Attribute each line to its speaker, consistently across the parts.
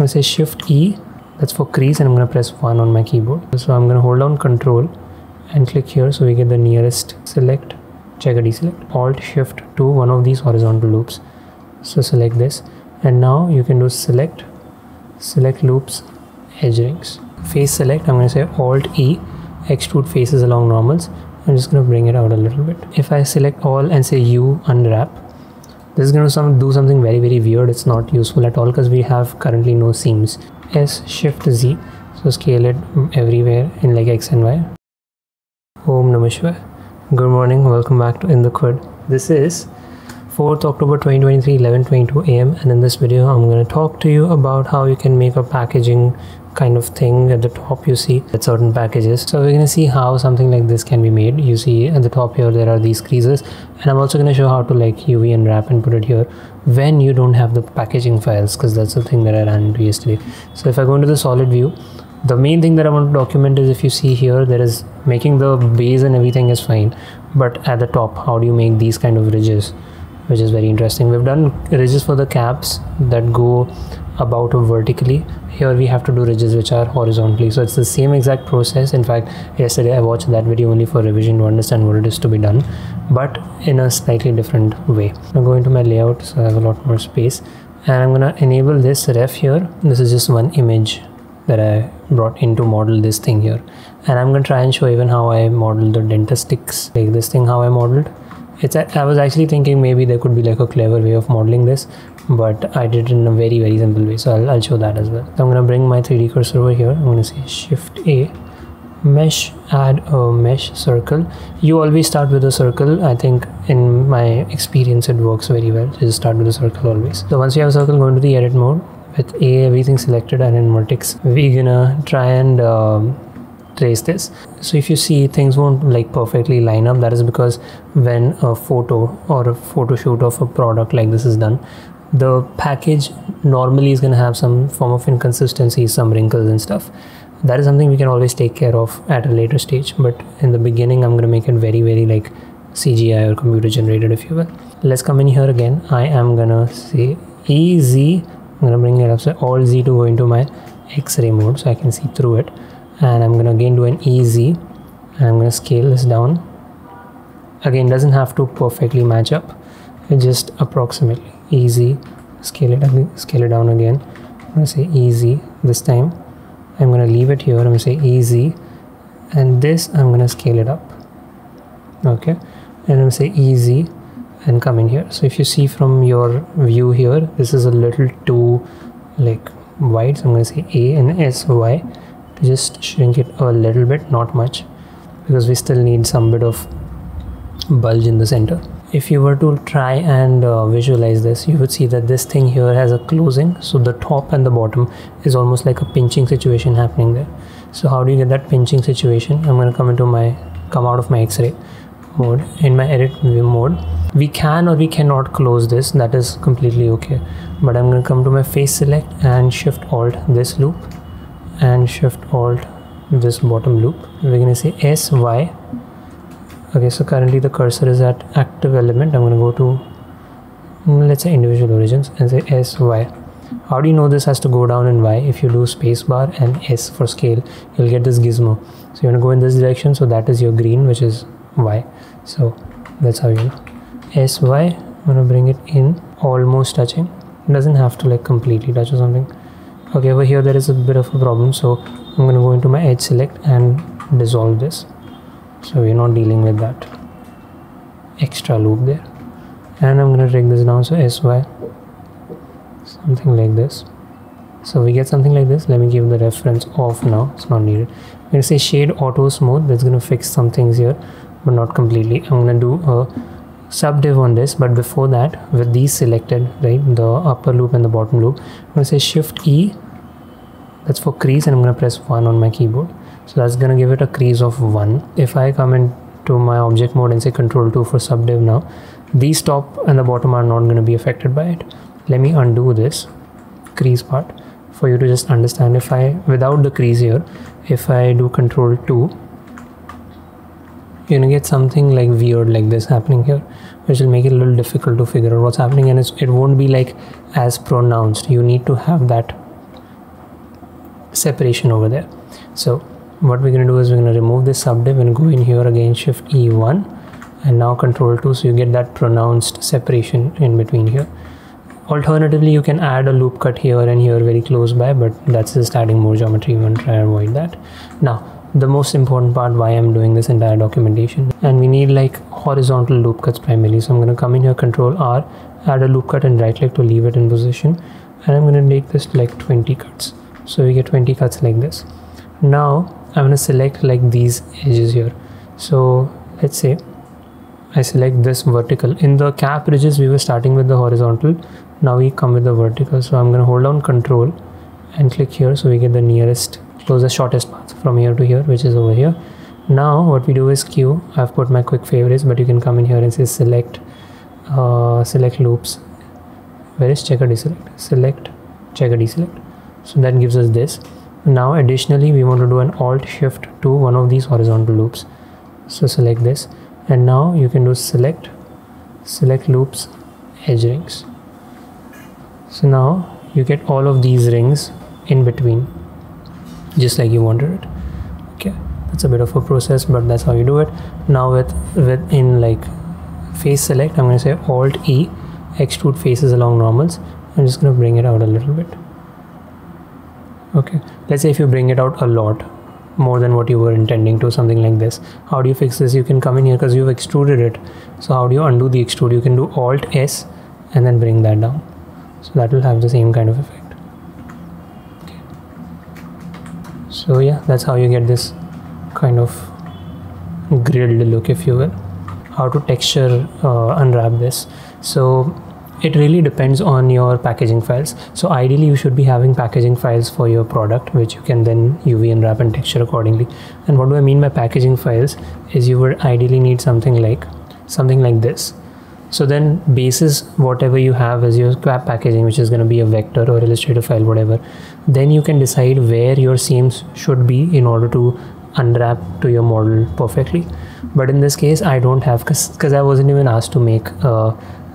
Speaker 1: going to say Shift E, that's for crease, and I'm going to press 1 on my keyboard. So I'm going to hold down Control and click here, so we get the nearest select, check a deselect. Alt Shift to one of these horizontal loops. So select this, and now you can do select loops, edge rings. Face select, I'm going to say Alt E, extrude faces along normals. I'm just going to bring it out a little bit. If I select all and say U, unwrap, this is going to do something very weird. It's not useful at all because we have currently no seams. S Shift Z, so scale it everywhere in like X and Y. Om Namah Shivaya. Good morning, welcome back to In the Quid. This is 4th October 2023, 11:22 AM, and in this video I'm going to talk to you about how you can make a packaging kind of thing. At the top you see that certain packages, so we're going to see how something like this can be made. You see at the top here there are these creases, and I'm also going to show how to like UV unwrap and put it here when you don't have the packaging files, because that's the thing that I ran into yesterday. So if I go into the solid view, the main thing that I want to document is, if you see here, there is making the base and everything is fine, but at the top how do you make these kind of ridges, which is very interesting. We've done ridges for the caps that go about vertically. Here we have to do ridges which are horizontally, so it's the same exact process. In fact, yesterday I watched that video only for revision to understand what it is to be done, but in a slightly different way. I'm going to my layout, so I have a lot more space, and I'm going to enable this ref here. This is just one image that I brought in to model this thing here, and I'm going to try and show even how I modeled the dentistics, like this thing, how I modeled. I was actually thinking maybe there could be like a clever way of modeling this, but I did it in a very simple way, so I'll show that as well. So I'm going to bring my 3D cursor over here. I'm going to say Shift A, mesh, add a mesh circle. You always start with a circle. I think in my experience it works very well. Just start with a circle always. So once you have a circle, go into the edit mode with A, everything selected, and in vertex we're gonna try and trace this. So if you see things won't like perfectly line up, that is because when a photo or a photo shoot of a product like this is done, the package normally is going to have some form of inconsistency, some wrinkles and stuff. That is something we can always take care of at a later stage, but in the beginning I'm going to make it very like CGI or computer generated, if you will. Let's come in here again. I am gonna say EZ. I'm gonna bring it up, so Alt Z to go into my X-ray mode so I can see through it, and I'm gonna again do an EZ, and I'm gonna scale this down. Again, doesn't have to perfectly match up, it's just approximately. EZ, scale it down again. I'm gonna say EZ this time. I'm gonna leave it here. I'm gonna say EZ, and this I'm gonna scale it up. Okay, and I'm gonna say EZ and come in here. So if you see from your view here, this is a little too like wide, so I'm gonna say A and SY to just shrink it a little bit, not much, because we still need some bit of bulge in the center. If you were to try and visualize this, you would see that this thing here has a closing, so the top and the bottom is almost like a pinching situation happening there. So how do you get that pinching situation? I'm going to come out of my X-ray mode. In my edit view mode, we can or we cannot close this, that is completely okay, but I'm going to come to my face select and Shift Alt this loop and Shift Alt this bottom loop. We're going to say SY. Okay, so currently the cursor is at active element. I'm going to go to, let's say, individual origins and say SY. How do you know this has to go down in Y? If you do spacebar and S for scale, you'll get this gizmo. So you want to go in this direction, so that is your green, which is Y. So that's how you know. SY, I'm going to bring it in, almost touching. It doesn't have to like completely touch or something. Okay, over here there is a bit of a problem, so I'm going to go into my edge select and dissolve this. So we're not dealing with that extra loop there, and I'm going to drag this down, so SY, something like this. So we get something like this. Let me give the reference off now, it's not needed. I'm going to say shade auto smooth. That's going to fix some things here, but not completely. I'm going to do a subdiv on this, but before that, with these selected, right, the upper loop and the bottom loop, I'm going to say Shift E, that's for crease, and I'm going to press 1 on my keyboard. So that's going to give it a crease of 1. If I come into my object mode and say Control 2 for subdiv now, these top and the bottom are not going to be affected by it. Let me undo this crease part for you to just understand. If I, without the crease here, if I do Control 2, you're going to get something like weird like this happening here, which will make it a little difficult to figure out what's happening, and it won't be like as pronounced. You need to have that separation over there. So what we're going to do is we're going to remove this subdiv and go in here again, shift E1 and now control 2, so you get that pronounced separation in between here. Alternatively, you can add a loop cut here and here very close by, but that's just adding more geometry. We want to try and avoid that. Now the most important part, why I'm doing this entire documentation, and we need like horizontal loop cuts primarily. So I'm going to come in here, control R, add a loop cut and right click to leave it in position, and I'm going to make this like 20 cuts, so we get 20 cuts like this. Now I'm going to select like these edges here. So let's say I select this vertical. In the cap ridges we were starting with the horizontal, now we come with the vertical. So I'm going to hold down control and click here, so we get the nearest, closest, shortest path from here to here, which is over here. Now what we do is Q. I've put my quick favorites, but you can come in here and say select select loops. Where is checker deselect? Select checker deselect. So that gives us this. Now additionally we want to do an alt shift to one of these horizontal loops, so select this, and now you can do select loops edge rings. So now you get all of these rings in between, just like you wanted it. Okay, that's a bit of a process, but that's how you do it. Now with in like face select, I'm going to say alt E, extrude faces along normals. I'm just going to bring it out a little bit. Okay, let's say if you bring it out a lot more than what you were intending to, something like this, how do you fix this? You can come in here because you've extruded it. So how do you undo the extrude? You can do alt S and then bring that down, so that will have the same kind of effect. Okay. So yeah, that's how you get this kind of grilled look, if you will. How to texture unwrap this. So it really depends on your packaging files. So ideally you should be having packaging files for your product, which you can then UV unwrap and texture accordingly. And what do I mean by packaging files is you would ideally need something like this. So then basis whatever you have as your packaging, which is going to be a vector or Illustrator file, whatever, then you can decide where your seams should be in order to unwrap to your model perfectly. But in this case I don't have, because I wasn't even asked to make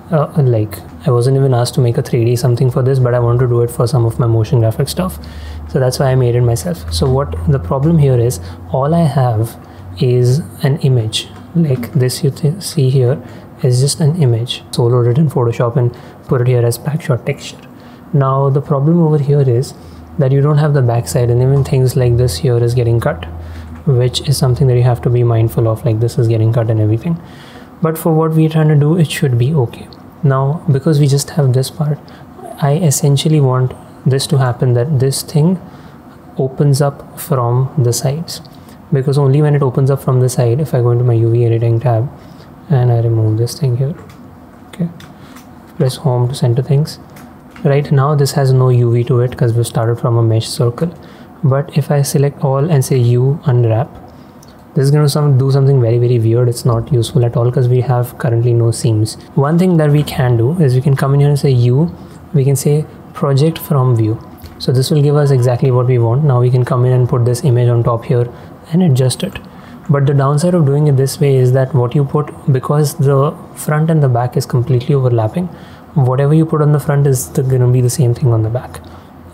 Speaker 1: I wasn't even asked to make a 3D something for this, but I want to do it for some of my motion graphic stuff. So that's why I made it myself. So what the problem here is, all I have is an image like this. You see here is just an image solo loaded in Photoshop and put it here as backshot texture. Now the problem over here is that you don't have the backside, and even things like this here is getting cut, which is something that you have to be mindful of, like this is getting cut and everything. But for what we're trying to do, it should be okay. Now because we just have this part, I essentially want this to happen, that this thing opens up from the sides, because only when it opens up from the side, if I go into my UV editing tab and I remove this thing here, okay, press home to center things. Right now this has no UV to it because we started from a mesh circle, but if I select all and say U unwrap, this is going to do something very weird. It's not useful at all because we have currently no seams. One thing that we can do is we can come in here and say U, we can say project from view. So this will give us exactly what we want. Now we can come in and put this image on top here and adjust it. But the downside of doing it this way is that what you put, because the front and the back is completely overlapping, whatever you put on the front is going to be the same thing on the back,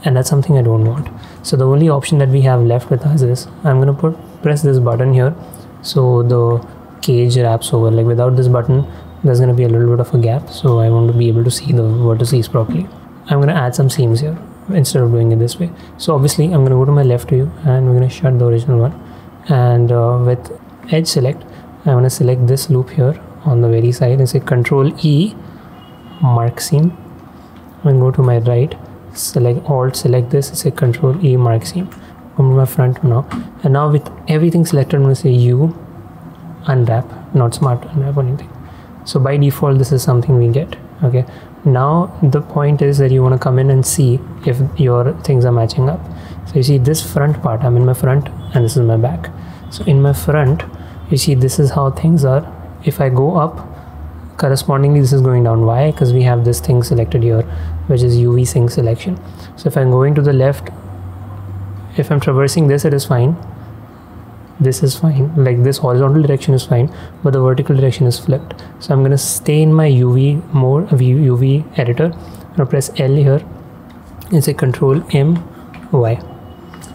Speaker 1: and that's something I don't want. So the only option that we have left with us is I'm going to press this button here, so the cage wraps over. Like without this button there's going to be a little bit of a gap, so I want to be able to see the vertices properly. I'm going to add some seams here instead of doing it this way. So obviously I'm going to go to my left view and we're going to shut the original one, and with edge select I'm going to select this loop here on the very side and say Control E, mark seam, and go to my right, select alt, select this, say Control E, mark seam, come to my front now, and now with everything selected I'm going to say U unwrap, not smart unwrap or anything. So by default this is something we get. Okay, now the point is that you want to come in and see if your things are matching up. So you see this front part, I'm in my front and this is my back. So in my front you see this is how things are. If I go up, correspondingly this is going down. Why? Because we have this thing selected here, which is UV sync selection. So if I'm going to the left, if I'm traversing this, it is fine, this is fine, like this horizontal direction is fine, but the vertical direction is flipped. So I'm going to stay in my UV mode, UV editor. I'm going to press L here and say Control M Y.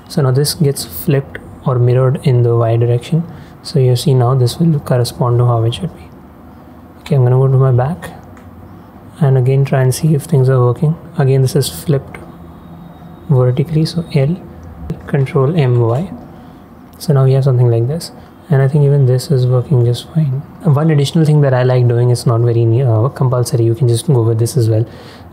Speaker 1: So now this gets flipped or mirrored in the y direction. So you see now this will correspond to how it should be. Okay, I'm gonna go to my back and again try and see if things are working. Again, this is flipped vertically, so L, Control M, Y. So now we have something like this, and I think even this is working just fine. One additional thing that I like doing, is not very compulsory, you can just go with this as well,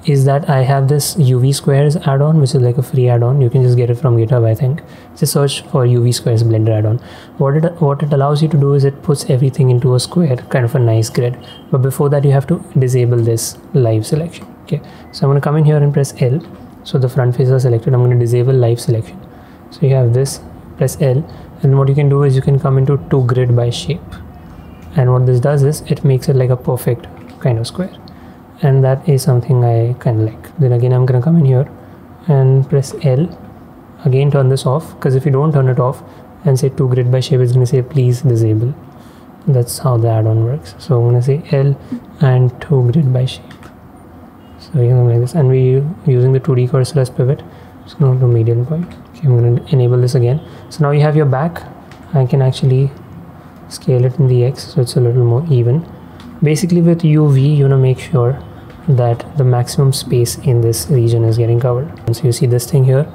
Speaker 1: is that I have this UV Squares add-on, which is like a free add-on. You can just get it from GitHub, I think. Just search for UV Squares Blender add-on. What it allows you to do is it puts everything into a square, kind of a nice grid. But before that, you have to disable this live selection. Okay, so I'm going to come in here and press L. So the front face is selected. I'm going to disable live selection. So you have this, press L, and what you can do is you can come into to grid by shape. And what this does is it makes it like a perfect kind of square. And that is something I kind of like. Then again, I'm going to come in here and press L. Again, turn this off, because if you don't turn it off and say to grid by shape, it's going to say please disable. That's how the add-on works. So I'm going to say L and to grid by shape. So we can like this, and we're using the 2D cursor as pivot. Just go to median point. Okay, I'm going to enable this again. So now you have your back. I can actually scale it in the X so it's a little more even. Basically with UV, you want to make sure that the maximum space in this region is getting covered. And so you see this thing here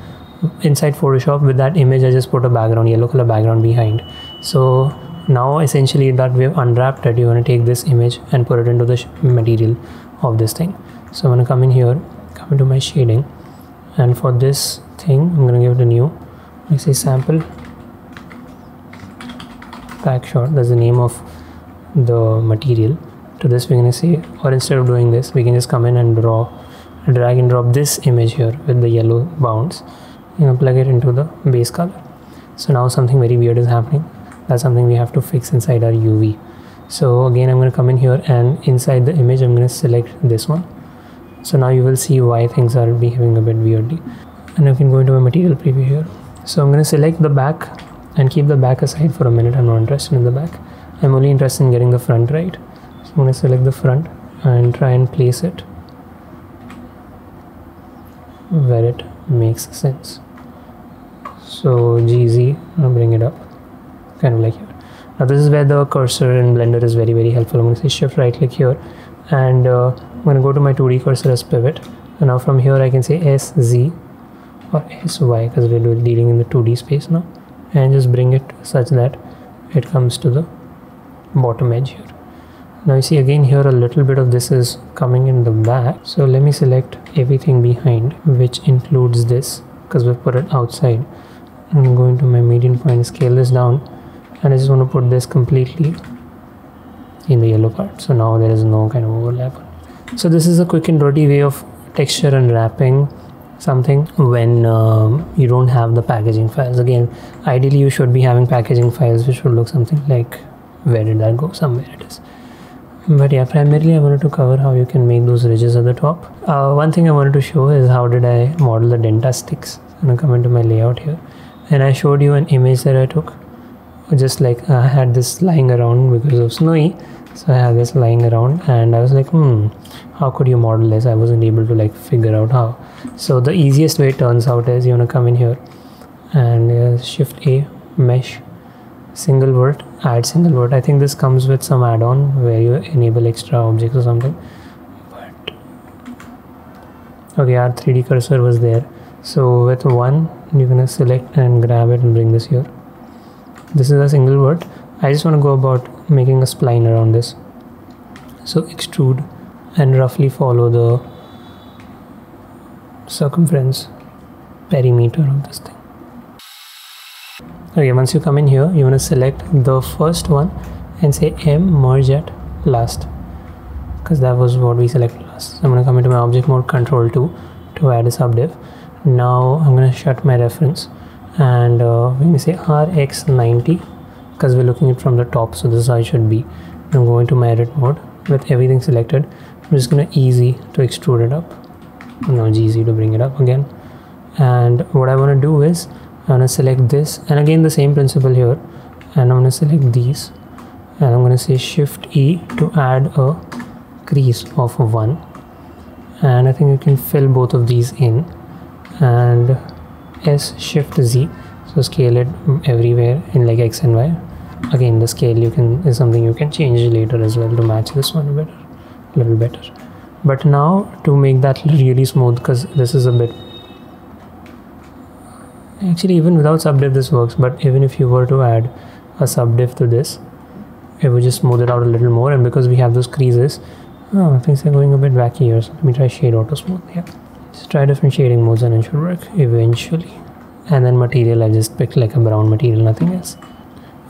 Speaker 1: inside Photoshop. With that image, I just put a background, yellow color background behind. So now essentially that we've unwrapped it, you want to take this image and put it into the material of this thing. So I'm going to come in here, come into my shading, and for this thing I'm going to give it a new, let's say sample pack shot. That's the name of the material. To this we're going to say, or instead of doing this, we can just come in and drag and drop this image here with the yellow bounds, plug it into the base color. So now something very weird is happening. That's something we have to fix inside our UV. So again, I'm going to come in here, and inside the image I'm going to select this one. So now you will see why things are behaving a bit weirdly. And I can go into my material preview here. So I'm going to select the back and keep the back aside for a minute. I'm not interested in the back. I'm only interested in getting the front right. So I'm going to select the front and try and place it where it makes sense. So GZ, I'll bring it up, kind of like here. Now this is where the cursor in Blender is very, very helpful. I'm going to say shift right click here, and I'm going to go to my 2D cursor as pivot. And now from here I can say SZ or SY, because we're dealing in the 2D space now, and just bring it such that it comes to the bottom edge here. Now you see again here a little bit of this is coming in the back. So let me select everything behind, which includes this, because we've put it outside. I'm going to my median point, scale this down, and I just want to put this completely in the yellow part. So now there is no kind of overlap. So this is a quick and dirty way of texture and wrapping something when you don't have the packaging files. Again, ideally you should be having packaging files which should look something like, where did that go? Somewhere it is. But yeah, primarily I wanted to cover how you can make those ridges at the top. One thing I wanted to show is how did I model the Denta sticks. I'm going to come into my layout here, and I showed you an image that I took. Just like I had this lying around because of snowy, so I had this lying around, and I was like, how could you model this? I wasn't able to like figure out how. So the easiest way it turns out is you want to come in here and shift A, mesh, single word, add single word. I think this comes with some add-on where you enable extra objects or something, but okay, our 3D cursor was there. So with one, you're gonna select and grab it and bring this here. This is a single word. I just want to go about making a spline around this. So extrude and roughly follow the circumference perimeter of this thing. Okay, once you come in here, you want to select the first one and say M merge at last, because that was what we selected last. So I'm going to come into my object mode, Control 2 to add a subdiv. Now I'm going to shut my reference, and we're going to say RX90 because we're looking at from the top, so this is how it should be. I'm going to my edit mode with everything selected. I'm just going to easy to extrude it up, now GZ to bring it up again. And what I want to do is I'm going to select this, and again the same principle here, and I'm going to select these, and I'm going to say Shift E to add a crease of 1, and I think you can fill both of these in, and S Shift Z So scale it everywhere in like X and Y. Again, the scale is something you can change later as well to match this one a little better. But now to make that really smooth, because this is a bit, actually even without subdiv this works, but even if you were to add a subdiv to this, it would just smooth it out a little more. And because we have those creases, things are going a bit wacky here. So let me try shade auto smooth. Yeah, just try different shading modes and it should work eventually. And then material, I just picked like a brown material, nothing else.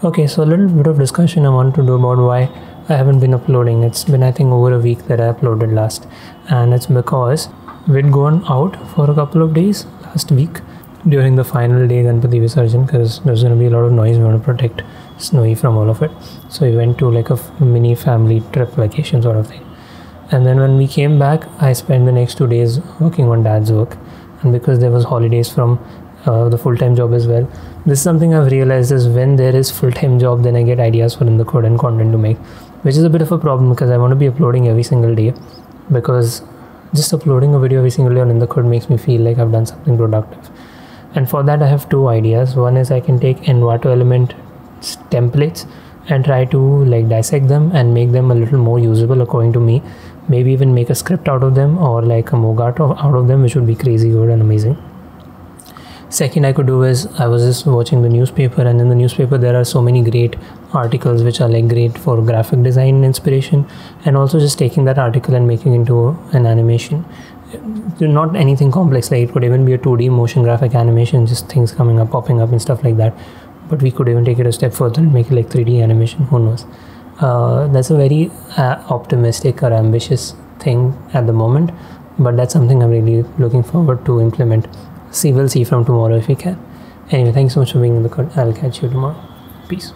Speaker 1: Okay, so a little bit of discussion I want to do about why I haven't been uploading. It's been, I think, over a week that I uploaded last, and it's because we'd gone out for a couple of days last week during the final day Ganpati Visarjan, because there's going to be a lot of noise. We want to protect Snowy from all of it. So we went to like a mini family trip vacation sort of thing. And then when we came back, I spent the next 2 days working on Dad's work. And because there was holidays from the full-time job as well, this is something I've realized is when there is full-time job, then I get ideas for in the code and content to make, which is a bit of a problem because I want to be uploading every single day, because just uploading a video every single day on in the code makes me feel like I've done something productive. And for that I have 2 ideas. One is I can take Envato element templates and try to like dissect them and make them a little more usable according to me, maybe even make a script out of them or like a Mogart out of them, which would be crazy good and amazing. Second I could do is, I was just watching the newspaper, and in the newspaper there are so many great articles which are like great for graphic design inspiration, and also just taking that article and making into an animation. Not anything complex, like it could even be a 2D motion graphic animation, just things coming up, popping up and stuff like that. But we could even take it a step further and make it like 3D animation, who knows. That's a very optimistic or ambitious thing at the moment, but that's something I'm really looking forward to implement. We'll see from tomorrow if we can. Anyway, thank you so much for being in the code. I'll catch you tomorrow. Peace.